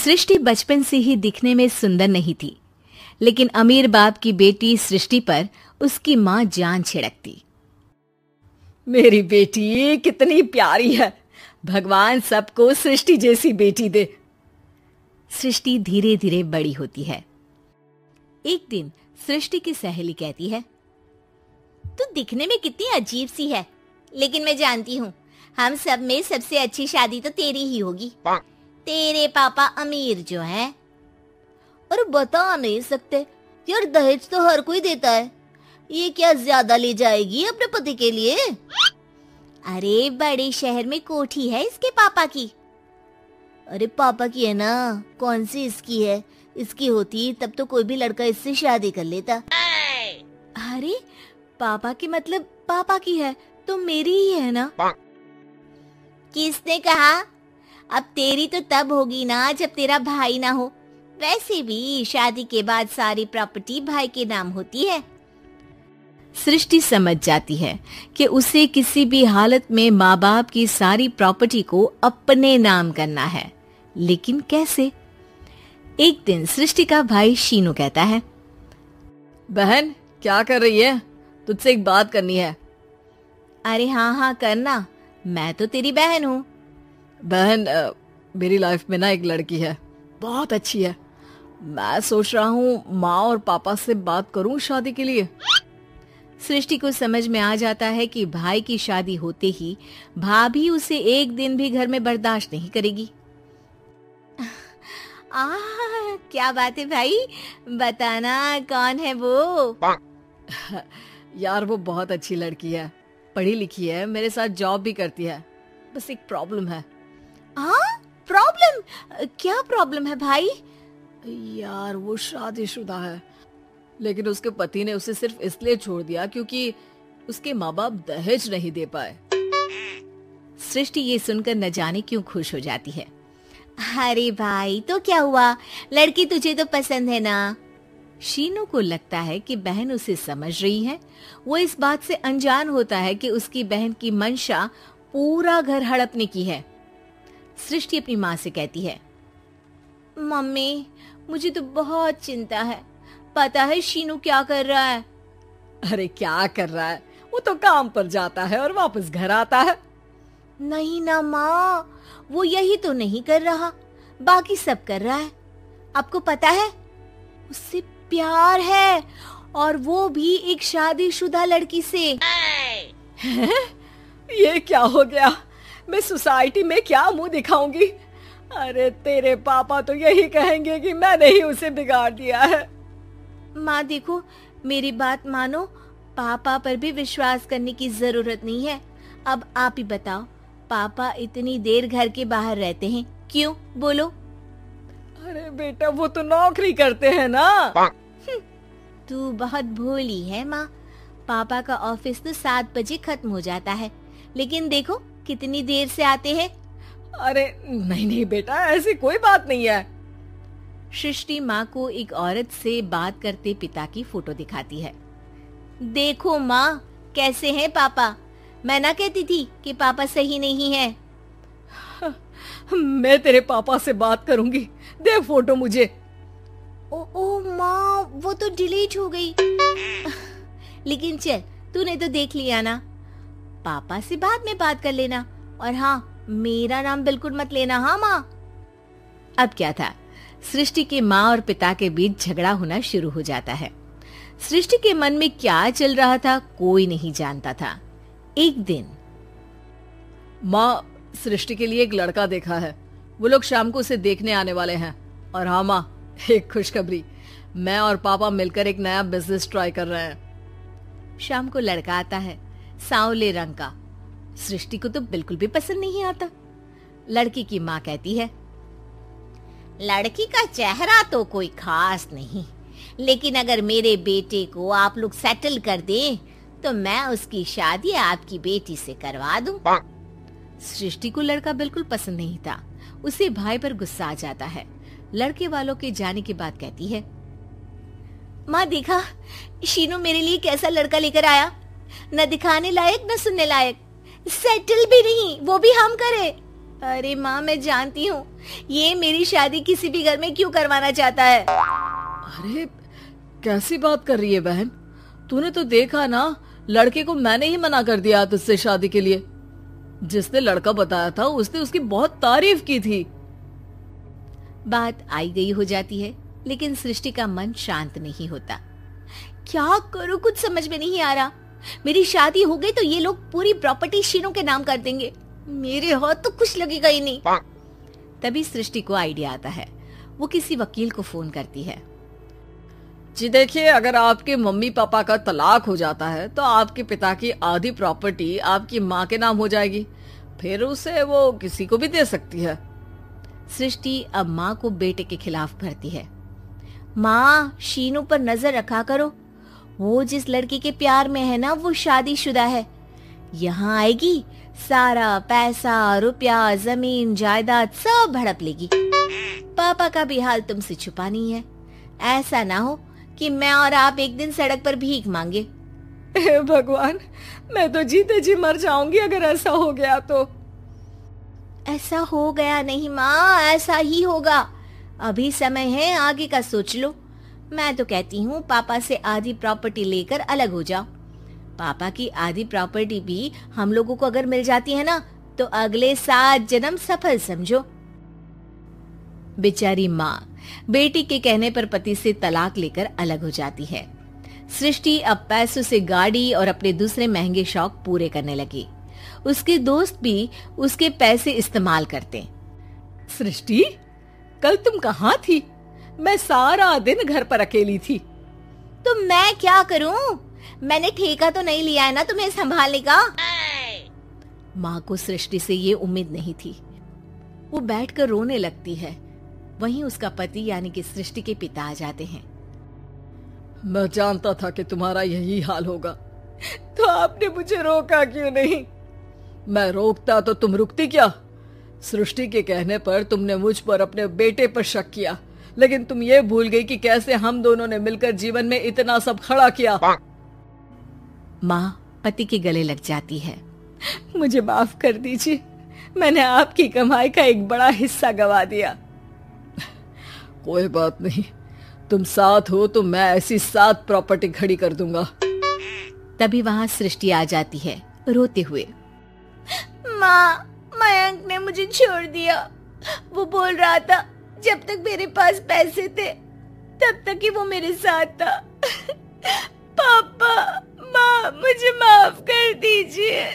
सृष्टि बचपन से ही दिखने में सुंदर नहीं थी, लेकिन अमीर बाप की बेटी सृष्टि पर उसकी माँ जान छिड़कती। मेरी बेटी कितनी प्यारी है, भगवान सबको सृष्टि जैसी बेटी दे। सृष्टि धीरे धीरे बड़ी होती है। एक दिन सृष्टि की सहेली कहती है, तू दिखने में कितनी अजीब सी है, लेकिन मैं जानती हूँ हम सब में सबसे अच्छी शादी तो तेरी ही होगी। तेरे पापा अमीर जो हैं। और बता नहीं सकते यार, दहेज तो हर कोई देता है, ये क्या ज्यादा ले जाएगी अपने पति के लिए? अरे बड़े शहर में कोठी है इसके पापा की। अरे पापा की है ना, कौन सी इसकी है? इसकी होती तब तो कोई भी लड़का इससे शादी कर लेता। अरे पापा की मतलब पापा की है तो मेरी ही है ना? किसने कहा? अब तेरी तो तब होगी ना जब तेरा भाई ना हो। वैसे भी शादी के बाद सारी प्रॉपर्टी भाई के नाम होती है। सृष्टि समझ जाती है कि उसे किसी भी हालत में माँ बाप की सारी प्रॉपर्टी को अपने नाम करना है, लेकिन कैसे? एक दिन सृष्टि का भाई शीनू कहता है, बहन क्या कर रही है? तुझसे एक बात करनी है। अरे हाँ करना, मैं तो तेरी बहन हूँ। बहन मेरी लाइफ में ना एक लड़की है, बहुत अच्छी है। मैं सोच रहा हूँ माँ और पापा से बात करूँ शादी के लिए। सृष्टि को समझ में आ जाता है कि भाई की शादी होते ही भाभी उसे एक दिन भी घर में बर्दाश्त नहीं करेगी। क्या बात है भाई, बताना कौन है वो? यार वो बहुत अच्छी लड़की है, पढ़ी लिखी है, मेरे साथ जॉब भी करती है। बस एक प्रॉब्लम है। प्रॉब्लम? क्या प्रॉब्लम है भाई? यार वो शादीशुदा है, लेकिन उसके पति ने उसे सिर्फ इसलिए छोड़ दिया क्योंकि उसके माँ बाप दहेज नहीं दे पाए। सृष्टि ये सुनकर न जाने क्यों खुश हो जाती है। अरे भाई तो क्या हुआ, लड़की तुझे तो पसंद है ना? शीनू को लगता है कि बहन उसे समझ रही है। वो इस बात से अनजान होता है कि उसकी बहन की मंशा पूरा घर हड़पने की है। सृष्टि अपनी माँ से कहती है, मम्मी मुझे तो बहुत चिंता है। पता है शीनू क्या कर रहा है? अरे क्या कर रहा है? वो तो काम पर जाता है और वापस घर आता है। नहीं ना माँ, वो यही तो नहीं कर रहा, बाकी सब कर रहा है। आपको पता है उससे प्यार है, और वो भी एक शादीशुदा लड़की से। ये क्या हो गया? मैं सोसाइटी में क्या मुंह दिखाऊंगी? अरे तेरे पापा तो यही कहेंगे कि मैंने ही उसे बिगाड़ दिया है। माँ देखो, मेरी बात मानो, पापा पर भी विश्वास करने की जरूरत नहीं है। अब आप ही बताओ, पापा इतनी देर घर के बाहर रहते हैं क्यों? बोलो। अरे बेटा वो तो नौकरी करते हैं ना। तू बहुत भोली है माँ। पापा का ऑफिस तो 7 बजे खत्म हो जाता है, लेकिन देखो कितनी देर से आते हैं। अरे नहीं बेटा, ऐसी कोई बात नहीं है। सृष्टि माँ को एक औरत से बात करते पिता की फोटो दिखाती है। देखो माँ कैसे हैं पापा, मैं ना कहती थी कि पापा सही नहीं है। मैं तेरे पापा से बात करूंगी, दे फोटो मुझे। ओ माँ, वो तो डिलीट हो गई। लेकिन चल, तूने तो देख लिया ना। पापा से बाद में बात कर लेना, और हाँ मेरा नाम बिल्कुल मत लेना। हाँ माँ। अब क्या था, सृष्टि के माँ और पिता के बीच झगड़ा होना शुरू हो जाता है। सृष्टि के मन में क्या चल रहा था कोई नहीं जानता था। एक दिन, माँ सृष्टि के लिए एक लड़का देखा है, वो लोग शाम को उसे देखने आने वाले हैं। और हाँ माँ, एक खुशखबरी, मैं और पापा मिलकर एक नया बिजनेस ट्राई कर रहे हैं। शाम को लड़का आता है, सांवले रंग का। सृष्टि को तो बिल्कुल भी पसंद नहीं आता। लड़की की माँ कहती है, लड़की का चेहरा तो कोई खास नहीं, लेकिन अगर मेरे बेटे को आप लोग सेटल कर दें तो मैं उसकी शादी आपकी बेटी से करवा दूं। सृष्टि को लड़का बिल्कुल पसंद नहीं था। उसे भाई पर गुस्सा आ जाता है। लड़के वालों के जाने के बाद कहती है, माँ देखा शीनू मेरे लिए कैसा लड़का लेकर आया, न दिखाने लायक न सुनने लायक, सेटल भी नहीं, वो भी हम करे। अरे माँ मैं जानती हूँ ये मेरी शादी किसी भी घर में क्यों करवाना चाहता है? अरे कैसी बात कर रही है बहन, तूने तो देखा ना, लड़के को मैंने ही मना कर दिया तुझसे शादी के लिए। जिसने लड़का बताया था उसने उसकी बहुत तारीफ की थी। बात आई गई हो जाती है, लेकिन सृष्टि का मन शांत नहीं होता। क्या करूं, कुछ समझ में नहीं आ रहा। मेरी शादी हो गई तो ये लोग पूरी प्रॉपर्टी शीनू के नाम कर देंगे, मेरे हाथ तो कुछ लगेगा ही नहीं। तभी सृष्टि को आइडिया आता है। वो किसी वकील को फोन करती है। जी देखिए, अगर आपके मम्मी पापा का तलाक हो जाता है तो आपके पिता की आधी प्रॉपर्टी आपकी माँ के नाम हो जाएगी, फिर उसे वो किसी को भी दे सकती है। सृष्टि अब माँ को बेटे के खिलाफ भरती है। माँ, शीनू पर नजर रखा करो, वो जिस लड़की के प्यार में है ना वो शादीशुदा है। यहाँ आएगी, सारा पैसा, रुपया, जमीन, जायदाद सब हड़प लेगी। पापा का भी हाल तुमसे छुपा नहीं है। ऐसा ना हो कि मैं और आप एक दिन सड़क पर भीख मांगे। हे भगवान, मैं तो जीते जी मर जाऊंगी अगर ऐसा हो गया तो। ऐसा हो गया नहीं माँ, ऐसा ही होगा। अभी समय है, आगे का सोच लो। मैं तो कहती हूँ पापा से आधी प्रॉपर्टी लेकर अलग हो जाओ। पापा की आधी प्रॉपर्टी भी हम लोगों को अगर मिल जाती है ना तो अगले 7 जन्म सफल समझो। बेचारी माँ बेटी के कहने पर पति से तलाक लेकर अलग हो जाती है। सृष्टि अब पैसों से गाड़ी और अपने दूसरे महंगे शौक पूरे करने लगी। उसके दोस्त भी उसके पैसे इस्तेमाल करते। सृष्टि, कल तुम कहाँ थी? मैं सारा दिन घर पर अकेली थी। तो मैं क्या करूं? मैंने ठेका तो नहीं लिया है ना तुम्हें संभालने का। माँ को सृष्टि से ये उम्मीद नहीं थी। वो बैठकर रोने लगती है। वहीं उसका पति यानी कि सृष्टि के पिता आ जाते हैं। मैं जानता था कि तुम्हारा यही हाल होगा, तो आपने मुझे रोका क्यों नहीं? मैं रोकता तो तुम रुकती क्या? सृष्टि के कहने पर तुमने मुझ पर, अपने बेटे पर शक किया, लेकिन तुम ये भूल गई कि कैसे हम दोनों ने मिलकर जीवन में इतना सब खड़ा किया। माँ पति के गले लग जाती है। मुझे माफ कर दीजिए, मैंने आपकी कमाई का एक बड़ा हिस्सा गवा दिया। कोई बात नहीं, तुम साथ हो तो मैं ऐसी 7 प्रॉपर्टी खड़ी कर दूंगा। तभी वहाँ सृष्टि आ जाती है रोते हुए। माँ, मयंक ने मुझे छोड़ दिया। वो बोल रहा था जब तक मेरे पास पैसे थे तब तक ही वो मेरे साथ था। पापा, माँ, मुझे माफ कर दीजिए।